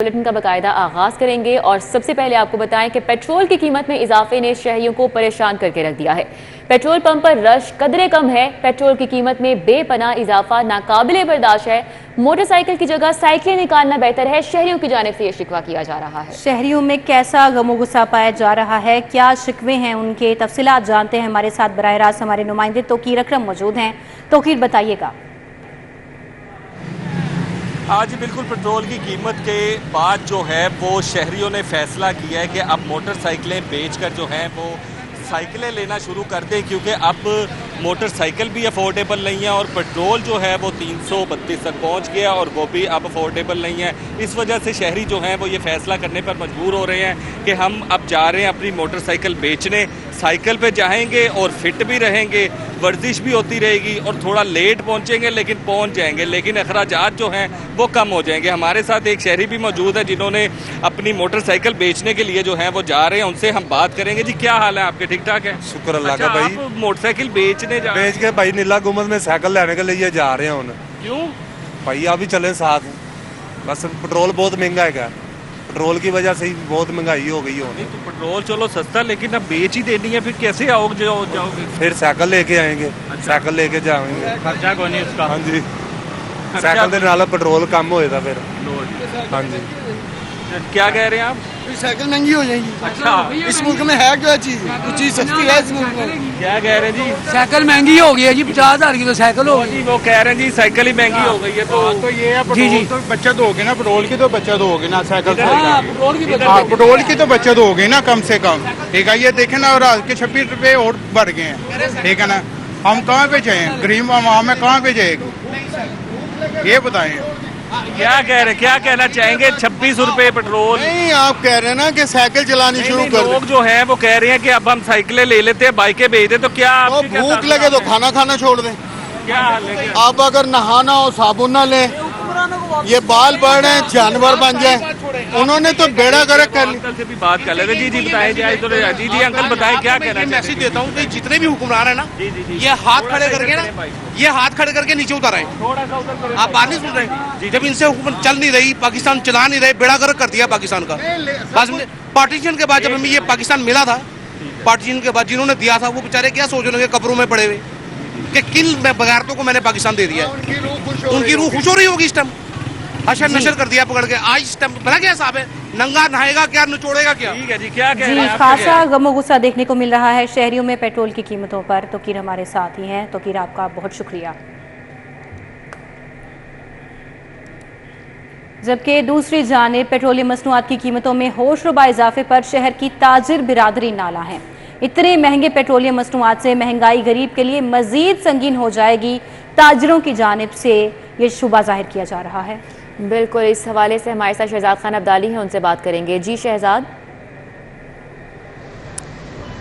Bulletin का बाकायदा आगाज करेंगे और सबसे पहले आपको बताएं कि पेट्रोल की कीमत में इजाफे ने शहरियों को परेशान करके रख दिया है। पेट्रोल पंप पर रश कदरे कम है। पेट्रोल की कीमत में बेपनाह इजाफा नाकाबिले बर्दाश्त है। मोटरसाइकिल की जगह साइकिलें निकालना बेहतर है, शहरियों की जानिब से ये शिकवा किया जा रहा है। शहरियों में कैसा गमो गुस्सा पाया जा रहा है, क्या शिकवे हैं उनके, तफसीलात जानते हैं। हमारे साथ बराह रास्त हमारे नुमाइंदे तोकीर अकरम मौजूद हैं। तोकीर, बताइएगा। आज बिल्कुल पेट्रोल की कीमत के बाद जो है वो शहरियों ने फैसला किया है कि अब मोटरसाइकिलें बेचकर जो हैं वो साइकिलें लेना शुरू कर दें, क्योंकि अब मोटरसाइकिल भी अफोर्डेबल नहीं है और पेट्रोल जो है वो 332 तक पहुंच गया और वो भी अब अफोर्डेबल नहीं है। इस वजह से शहरी जो हैं वो ये फैसला करने पर मजबूर हो रहे हैं कि हम अब जा रहे हैं अपनी मोटरसाइकिल बेचने। साइकिल पे जाएंगे और फिट भी रहेंगे, वर्जिश भी होती रहेगी और थोड़ा लेट पहुंचेंगे लेकिन पहुंच जाएंगे, लेकिन अखराजात जो हैं वो कम हो जाएंगे। हमारे साथ एक शहरी भी मौजूद है जिन्होंने अपनी मोटरसाइकिल बेचने के लिए जो है वो जा रहे हैं, उनसे हम बात करेंगे। जी, क्या हाल है आपके? ठीक ठाक है, शुक्र अल्लाह का भाई। आप मोटरसाइकिल बेच के भाई नीला गुम्बद में साइकिल लेने के लिए जा रहे हैं। क्यों भाई? आप भी चले साथ। बस पेट्रोल बहुत महंगा है, पेट्रोल की वजह से ही बहुत महंगाई हो गई है। नहीं तो पेट्रोल चलो सस्ता, लेकिन अब बेच ही देनी है, फिर कैसे जाओगे? फिर साइकिल लेके आएंगे। अच्छा। साइकिल लेके जाएंगे, खर्चा कौन है उसका? हाँ जी, साइकिल के नाल पेट्रोल कम होएगा फिर। हाँ जी, क्या कह रहे हैं आप? साइकिल महंगी हो जाएगी। अच्छा, इस मुल्क में है क्या चीज? कुछ चीज सस्ती है इस मुल्क में? क्या कह रहे हैं जी? साइकिल महंगी हो गई है जी, 50,000 की तो साइकिल हो गई। वो कह रहे हैं जी साइकिल ही महंगी हो गई है। तो ये है पेट्रोल तो बचत होगी ना, पेट्रोल की तो बचत होगी ना, साइकिल से पेट्रोल की तो बचत होगी ना कम से कम। ठीक है, ये देखे ना, और आज के 26 रुपए और बढ़ गए हैं। ठीक है ना, हम कहाँ पे जाए? गरीब आवाम में कहाँ पे जाएगी, ये बताएं। क्या कह रहे, क्या कहना चाहेंगे? 26 रुपए पेट्रोल। नहीं, आप कह रहे हैं ना कि साइकिल चलानी शुरू कर लोग जो हैं वो कह रहे हैं कि अब हम साइकिलें ले लेते हैं, बाइकें बेच दें, तो क्या तो भूख लगे तो खाना खाना छोड़ दें। क्या हाल है? आप अगर नहाना हो साबुन ना लें, ये बाल बढ़ रहे हैं, जानवर बन जाए। उन्होंने तो बेड़ा गर्क कर लिया। अंकल से भी बात कर लेते। जी बताएं जी अंकल बताएं, क्या कहना? मैसेज देता हूँ कि जितने भी हुक्मरान है ना, ये हाथ खड़े करके ना, ये हाथ खड़े करके नीचे उतर आए। आप बात नहीं सुन रहे? जब इनसे हुकूमत चल नहीं रही, पाकिस्तान चला नहीं रहे, बेड़ा गर्क कर दिया पाकिस्तान का। पार्टीशन के बाद जब हमें ये पाकिस्तान मिला था, पार्टीशन के बाद जिन्होंने दिया था वो बेचारे क्या सोच रहे कब्रों में पड़े हुए कि किन बगारतों को मैंने पाकिस्तान दे दिया। उनकी रूह खुश हो रही होगी इस टाइम। हशर नशर कर दिया पकड़ के। आज इस टाइम बना क्या हिसाब है? नंगा नहाएगा क्या, निचोड़ेगा क्या? ठीक है जी, क्या कह रहे हैं? खासा गमो गुस्सा देखने को मिल रहा है शहरियों में पेट्रोल की कीमतों पर। तोकीर हमारे साथ ही हैं। तोकीर, आपका बहुत शुक्रिया। जबकि दूसरी जानिब पेट्रोलियम मसनूआत की कीमतों में होशरुबा इजाफे पर शहर की ताजिर बिरादरी नाला है। इतने महंगे पेट्रोलियम मसनूआत से महंगाई गरीब के लिए मजीद संगीन हो जाएगी। ताजिरों की जानिब से ये शुबा जाहिर किया जा रहा है। बिल्कुल, इस हवाले से हमारे साथ शहजाद खान अब्दाली हैं, उनसे बात करेंगे। जी शहजाद।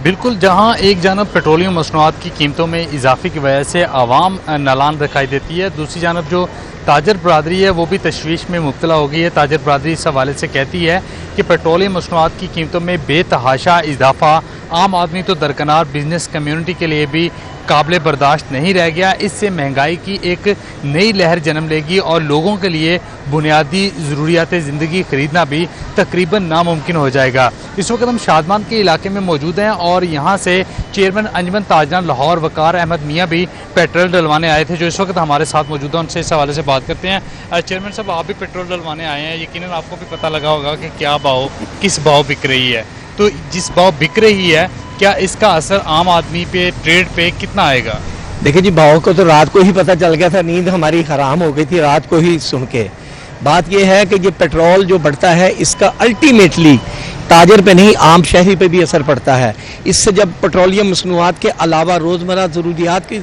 बिल्कुल, जहां एक जानब पेट्रोलियम मसनूआत की कीमतों में इजाफे की वजह से आवाम नालान दिखाई देती है, दूसरी जानब जो ताजर बरादरी है वो भी तशवीश में मुब्तला हो गई है। ताजर बरादरी इस हवाले से कहती है कि पेट्रोलियम मसनूआत की कीमतों में बेतहाशा इजाफा आम आदमी तो दरकिनार बिजनेस कम्यूनिटी के लिए भी काबिल बर्दाश्त नहीं रह गया। इससे महंगाई की एक नई लहर जन्म लेगी और लोगों के लिए बुनियादी ज़रूरियात ज़िंदगी ख़रीदना भी तकरीबन नामुमकिन हो जाएगा। इस वक्त हम शादमान के इलाके में मौजूद हैं और यहाँ से चेयरमैन अंजुमन ताजरान लाहौर वकार अहमद मियाँ भी पेट्रोल डलवाने आए थे, जो इस वक्त हमारे साथ मौजूद हैं। उनसे इस हवाले से बात करते हैं। चेयरमैन साहब, आप भी पेट्रोल डलवाने आए हैं, यकीनन आपको भी पता लगा होगा कि क्या भाव, किस भाव बिक रही है। तो जिस भाव बिक रही है, क्या इसका असर आम आदमी पे, ट्रेड पे कितना आएगा? देखिए जी, भाव को तो रात को ही पता चल गया था, नींद हमारी हराम हो गई थी रात को ही सुन के। बात यह है कि ये पेट्रोल जो बढ़ता है इसका अल्टीमेटली ताजर पे नहीं आम शहरी पे भी असर पड़ता है। इससे जब पेट्रोलियम मसनूआत के अलावा रोज़मर्रा ज़रूरियात की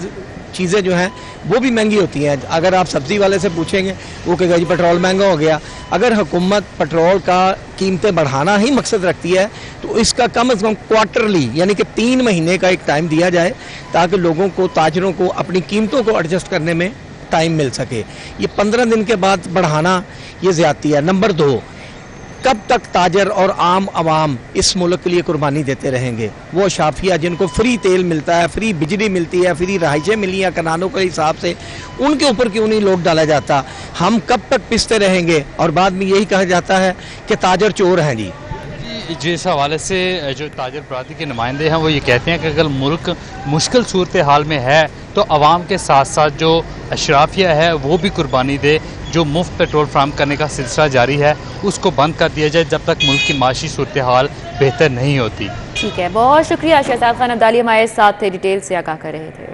चीज़ें जो हैं वो भी महंगी होती हैं। अगर आप सब्ज़ी वाले से पूछेंगे वो कहेगा जी पेट्रोल महंगा हो गया। अगर हुकूमत पेट्रोल का कीमतें बढ़ाना ही मकसद रखती है तो इसका कम से कम क्वार्टरली यानी कि 3 महीने का एक टाइम दिया जाए ताकि लोगों को, ताजरों को अपनी कीमतों को एडजस्ट करने में टाइम मिल सके। ये 15 दिन के बाद बढ़ाना ये ज़्यादती है। नंबर 2, कब तक ताजर और आम आवाम इस मुल्क के लिए कुर्बानी देते रहेंगे? वो शाफिया जिनको फ्री तेल मिलता है, फ्री बिजली मिलती है, फ्री रहाइशें मिली हैं कनानों के हिसाब से, उनके ऊपर क्यों नहीं लोग डाला जाता? हम कब तक पिसते रहेंगे? और बाद में यही कहा जाता है कि ताजर चोर हैं जी। जिस हवाले से जो ताजर बरादरी के नुमाइंदे हैं वो ये कहते हैं कि अगर मुल्क मुश्किल सूरत हाल में है तो आवाम के साथ साथ जो अशराफिया है वो भी कुर्बानी दे। जो मुफ्त पेट्रोल फ्राहम करने का सिलसिला जारी है उसको बंद कर दिया जाए जब तक मुल्क की माशी सूरत हाल बेहतर नहीं होती। ठीक है, बहुत शुक्रिया शहजाद खान अब्दाली हमारे साथ थे, डिटेल से आगाह कर रहे थे।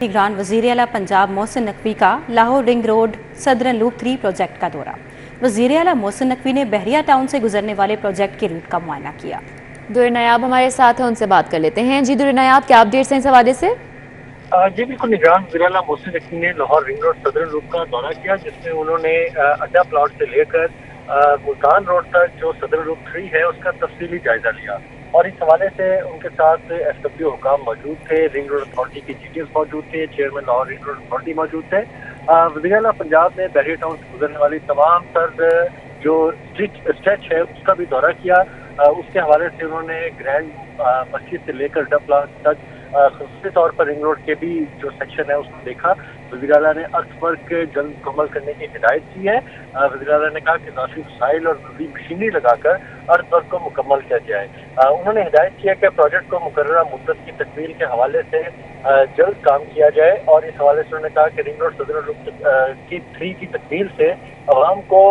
निगरान वज़ीर आला पंजाब मोहसिन नकवी का Lahore ring road southern loop 3 project का दौरा। वज़ीर आला मोहसिन नकवी ने बहरिया टाउन से गुजरने वाले प्रोजेक्ट की रूट का मुआयना किया। दुर नायाब हमारे साथ हैं, उनसे बात कर लेते हैं। जी दुर नायाब, क्या अपडेट्स हैं इस हवाले से? जी बिल्कुल, निगरान वज़ीर आला मोहसिन नकवी ने Lahore ring road southern loop का दौरा किया, जिसमें उन्होंने अड्डा प्लॉट से लेकर मुल्तान रोड तक जो सदरन लूप 3 है उसका तफसीली जायजा लिया। और इस हवाले से उनके साथ SW हुकाम मौजूद थे, रिंग रोड अथॉरिटी के GTS मौजूद थे, chairman Lahore ring road authority मौजूद थे। वज़ीर आला पंजाब ने बहरिया टाउन से गुजरने वाली तमाम तर जो स्ट्रेच है उसका भी दौरा किया। उसके हवाले से उन्होंने ग्रैंड मस्जिद से लेकर अड्डा प्लॉट तक खास तौर पर रिंग रोड के भी जो सेक्शन है उसको देखा। वज़ीर आला ने अर्थ वर्क जल्द मुकम्मल करने की हिदायत की है। वज़ीर आला ने कहा कि इजाफी वसाइल और जरूरी मशीनरी लगाकर अर्थ वर्क को मुकम्मल किया जाए। उन्होंने हिदायत किया कि प्रोजेक्ट को मुकर्ररा मुद्दत की तकमील के हवाले से जल्द काम किया जाए। और इस हवाले से उन्होंने कहा कि रिंग रोड सदर की 3 की तकमील से आवाम को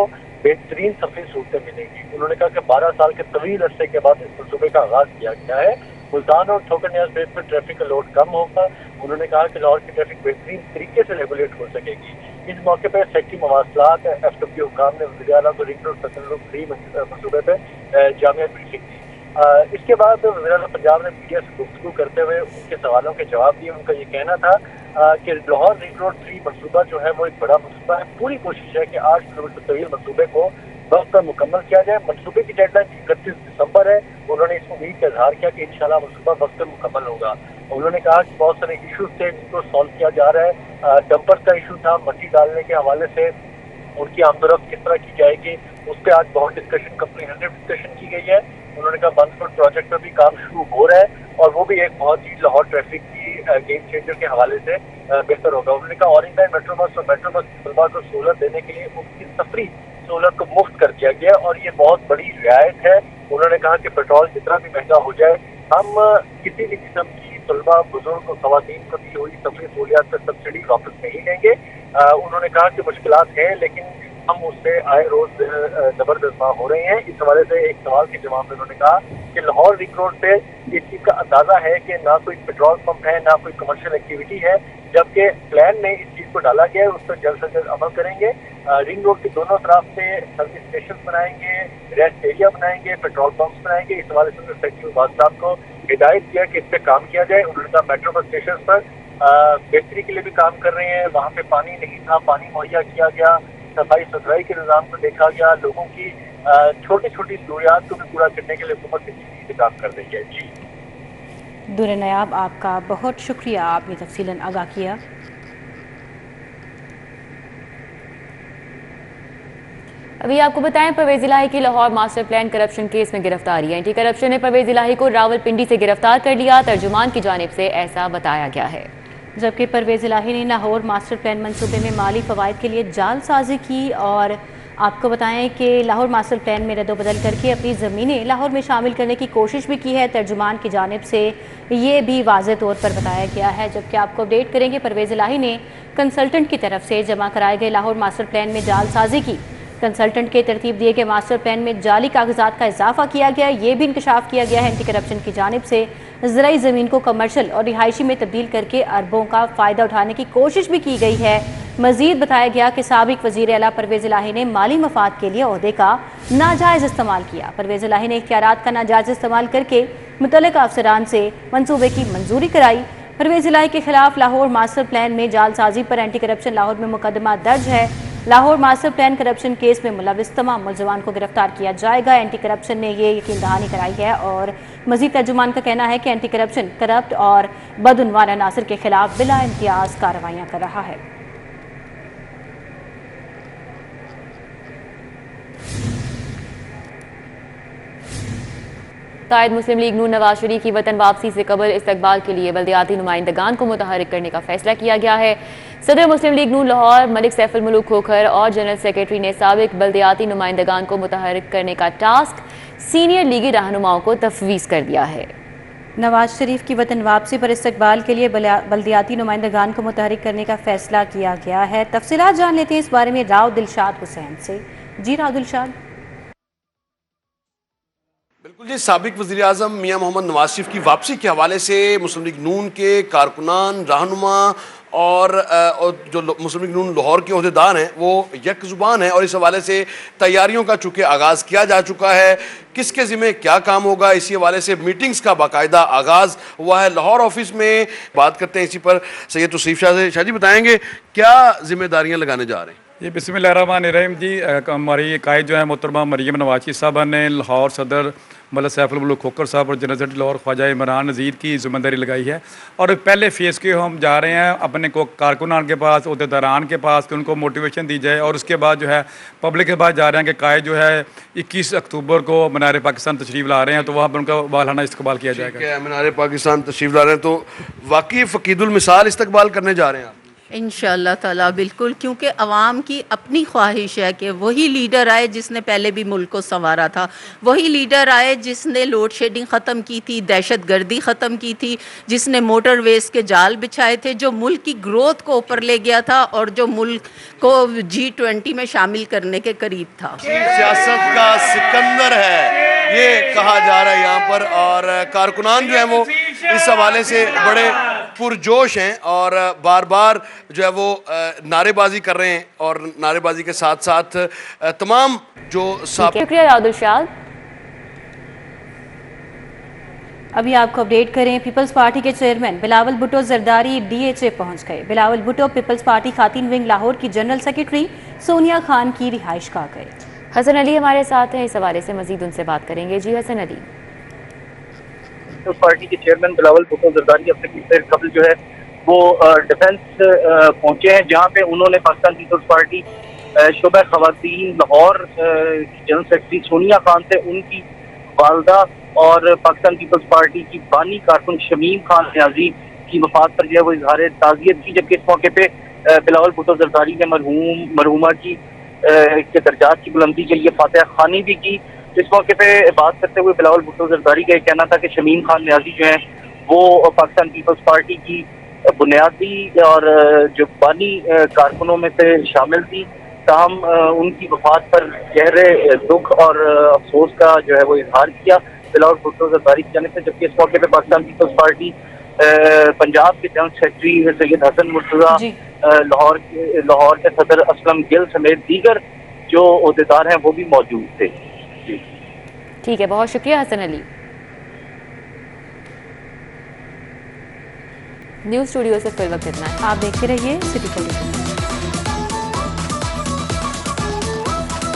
बेहतरीन सफरी सहूलतें मिलेंगी। उन्होंने कहा कि 12 साल के तवील अरसे के बाद इस मनसूबे का आगाज किया गया है। मुल्तान और ठोकर न्याज बेस पर ट्रैफिक का लोड कम होगा। उन्होंने कहा कि लाहौर की ट्रैफिक बेहतरीन तरीके से रेगुलेट हो सकेगी। इस मौके पर सेक्रेटरी मवासलात FW हुकाम ने वज़ीर आला को रिंग रोड सदर लूप 3 मनसूबे पर जामिया ब्रीफिंग दी। इसके बाद वज़ीर आला पंजाब ने मीडिया से गुफ्तगू करते हुए उनके सवालों के जवाब दिए। उनका ये कहना था कि लाहौर रिंग रोड 3 मनसूबा जो है वो एक बड़ा मनसूबा है। पूरी कोशिश है कि 8 किलोमीटर तवील मनसूबे को वक्त पर मुकम्मल किया जाए। मनसूबे की डेडलाइन 31 दिसंबर है। उन्होंने इस उम्मीद का इजहार किया कि इंशाल्लाह मनसूबा वक्त पर मुकम्मल होगा। उन्होंने कहा कि बहुत सारे इशूज थे जिनको सॉल्व किया जा रहा है। डंपर का इशू था, मट्टी डालने के हवाले से उनकी आमदोरफ्त किस तरह की जाएगी उस पर आज बहुत डिस्कशन, कम्प्रीहेंसिव डिस्कशन की गई है। उन्होंने कहा बंदपुर प्रोजेक्ट पर भी काम शुरू हो रहा है और वो भी एक बहुत ही लाहौर ट्रैफिक की गेम चेंजर के हवाले से बेहतर होगा। उन्होंने कहा ऑरेंज लाइन मेट्रो बस और मेट्रो बस तलबा को सहूलत देने के लिए उनकी सफरी सहूलत को मुफ्त कर दिया गया और ये बहुत बड़ी रियायत है। उन्होंने कहा कि पेट्रोल जितना भी महंगा हो जाए हम किसी भी किस्म की तलबा, बुजुर्ग और खवातीन को दी हुई सफरी सहूलियात पर सब्सिडी वापस नहीं लेंगे। उन्होंने कहा कि मुश्किलात हैं लेकिन हम उससे आए रोज जबरदस्त हो रहे हैं। इस हवाले से एक सवाल के जवाब में उन्होंने कहा कि लाहौर रिंग रोड पे इस चीज का अंदाजा है कि ना कोई पेट्रोल पंप है, ना कोई कमर्शियल एक्टिविटी है, जबकि प्लान में इस चीज को डाला गया है, उस पर जल्द से जल्द अमल करेंगे। रिंग रोड के दोनों तरफ से सर्विस स्टेशन बनाएंगे, रेस्ट एरिया बनाएंगे, पेट्रोल पंप बनाएंगे। इस हवाले से सेक्रेटरी साहब को हिदायत किया कि इस पर काम किया जाए। उन्होंने कहा मेट्रो बस स्टेशन पर बेहतरी के लिए भी काम कर रहे हैं। वहाँ पे पानी नहीं था, पानी मुहैया किया गया, सफाई सुथराई के निज़ाम को देखा गया, लोगों की छोटी छोटी जरूरियात को भी पूरा करने के लिए हुकूमत इस काम कर रही है। जी दुर नायाब, आपका बहुत शुक्रिया, आपने तफसीलन आगाह किया। अभी आपको बताएं परवेज इलाही की Lahore master plan corruption case में गिरफ्तारी है। एंटी करप्शन ने परवेज इलाही को रावलपिंडी से गिरफ्तार कर लिया। तर्जुमान की जानिब से ऐसा बताया गया है। जबकि परवेज इलाही ने लाहौर मास्टर प्लान मंसूबे में माली फवायद के लिए जालसाजी की और आपको बताएं कि लाहौर मास्टर प्लान में रद्दोबदल करके अपनी ज़मीनें लाहौर में शामिल करने की कोशिश भी की है। तर्जुमान की जानिब से ये भी वाज़ेह तौर पर बताया गया है। जबकि आपको अपडेट करेंगे परवेज इलाही ने कंसल्टेंट की तरफ से जमा कराए गए लाहौर मास्टर प्लान में जालसाजी की। कंसल्टेंट के तरतीब दिए गए मास्टर प्लान में जाली कागजात का इजाफा किया गया। ये भी इंकशाफ किया गया है एंटी करप्शन की जानिब से। ज़राई ज़मीन को कमर्शल और रिहायशी में तब्दील करके अरबों का फ़ायदा उठाने की कोशिश भी की गई है। मज़ीद बताया गया कि साबिक वज़ीर आला परवेज़ इलाही ने माली मफाद के लिए ओहदे का नाजायज़ इस्तेमाल किया। परवेज़ इलाही ने इख्तियारात का नाजायज़ इस्तेमाल करके मुतल्लिक़ा अफसरान से मंसूबे की मंजूरी कराई। परवेज़ इलाही के खिलाफ लाहौर मास्टर प्लान में जालसाजी पर एंटी करप्शन लाहौर में मुकदमा दर्ज है। Lahore master plan corruption case में मुलविस तमाम मुलज़मान को गिरफ्तार किया जाएगा। एंटी करप्शन ने ये यकीन दहानी कराई है और मज़ीद तर्जुमान का कहना है कि एंटी करप्शन करप्ट और बदउनवान अनासर के खिलाफ बिला इम्तियाज़ कार्रवाइयाँ कर रहा है। कायद मुस्लिम लीग नून नवाज शरीफ की वतन वापसी से कबल इस्तकबाल के लिए बल्दियाती नुमाइंदगान को मुतहरिक करने का फैसला किया गया है। सदर मुस्लिम लीग नून लाहौर मलिक सैफुल मुल्क खोखर और जनरल सेक्रेटरी ने साबिक बल्दियाती नुमाइंदगान को मुतहरिक करने का टास्क सीनियर लीगी रहनुमाओं को तफवीज़ कर दिया है। नवाज शरीफ की वतन वापसी पर इस्तकबाल के लिए बल्दियाती नुमाइंदगान को मुतहरिक करने का फैसला किया गया है। तफसीलात जान लेते हैं इस बारे में राव दिलशाद हुसैन से। जी राव दिलशाद। बिल्कुल जी, साबिक वज़ीर आज़म मियां मोहम्मद नवाज शरीफ की वापसी के हवाले से मुस्लिम लीग नून के कारकुनान, रहनुमा और जो मुस्लिम लीग नून लाहौर के अहदेदार हैं वो यक ज़ुबान हैं और इस हवाले से तैयारियों का चूँकि आगाज़ किया जा चुका है। किसके ज़िम्मे क्या काम होगा, इसी हवाले से मीटिंग्स का बाकायदा आगाज़ हुआ है। लाहौर ऑफिस में बात करते हैं इसी पर सैयद तौसीफ शाह से। शाह जी बताएँगे क्या जिम्मेदारियाँ लगाने जा रहे हैं? जी बिस्मिल्लाहिर्रहमानिर्रहीम जी, हमारी कायद जो है मोहतरमा मरियम नवाज़ साहब ने लाहौर सदर मलिक सैफुल मुल्क खोखर साहब और जनरल सेक्रेटरी लाहौर ख्वाजा इमरान नज़ीर की जिम्मेदारी लगाई है और पहले फेज़ के हम जा रहे हैं अपने को कारकुनान के पास, अहदेदारान के पास कि उनको मोटिवेशन दी जाए और उसके बाद जो है पब्लिक के पास जा रहे हैं कि कायद जो है 21 अक्टूबर को मीनार पाकिस्तान तशरीफ़ ला रहे हैं तो वहाँ पर उनका वालाना इस्तकबाल किया जाएगा। मीनार पाकिस्तान तशरीफ़ ला रहे हैं तो वाकई फ़कीदुल मिसाल इस्तकबाल करने जा रहे हैं आप? इंशाअल्लाह ताला बिल्कुल, क्योंकि अवाम की अपनी ख्वाहिश है कि वही लीडर आए जिसने पहले भी मुल्क को संवारा था, वही लीडर आए जिसने लोड शेडिंग ख़त्म की थी, दहशत गर्दी ख़त्म की थी, जिसने मोटरवेज के जाल बिछाए थे, जो मुल्क की ग्रोथ को ऊपर ले गया था और जो मुल्क को G20 में शामिल करने के करीब था। सियासत का सिकंदर है ये कहा जा रहा है यहाँ पर और कारकुनान जो है वो इस हवाले से बड़े पुरजोश हैं और बार बार जो है वो नारेबाजी कर रहे हैं और नारेबाजी के साथ साथ तमाम जो शुक्रिया राहुल शाह। अभी आपको अपडेट करें, पीपल्स पार्टी के चेयरमैन बिलावल भुट्टो जरदारी DHA पहुंच गए। बिलावल भुट्टो पीपल्स पार्टी खातिन विंग लाहौर की जनरल सेक्रेटरी सोनिया खान की रिहाइश गाह गए। हसन अली हमारे साथ हैं, इस हवाले से मजीद उनसे बात करेंगे। जी हसन अली। पीपल्स पार्टी के चेयरमैन बिलावल भुट्टो जरदारी अपने कुछ देर कबल जो है वो डिफेंस पहुंचे हैं, जहां पे उन्होंने पाकिस्तान पीपल्स पार्टी शोबा खवातीन लाहौर जनरल सेक्रेटरी सोनिया खान से उनकी वालदा और पाकिस्तान पीपल्स पार्टी की बानी कारकुन शमीम खान न्याजी की वफात पर जो है वो इजहार ताज़ियत की, जबकि इस मौके पे बिलावल भुट्टो जरदारी ने मरहूमा की के दर्जात की बुलंदी के लिए फातिहा खानी भी की। इस मौके पे बात करते हुए बिलावल भुट्टो जरदारी का कहना था कि शमीम खान न्याजी जो है वो पाकिस्तान पीपल्स पार्टी की बुनियादी और जो बानी कारकुनों में से शामिल थी, ताहम उनकी वफात पर गहरे दुख और अफसोस का जो है वो इजहार किया बिलावल भुट्टो जरदारी की जानिब से। जबकि इस मौके पे पाकिस्तान पीपल्स पार्टी पंजाब के जनरल सेक्रेटरी सैयद हसन मुर्तज़ा, लाहौर के सदर असलम गिल समेत दीगर जो अहदेदार हैं वो भी मौजूद थे। ठीक है, बहुत शुक्रिया हसन अली। न्यूज़ स्टूडियो से फिर वक्त इतना है। आप देखते रहिए सिटी टेलीविजन।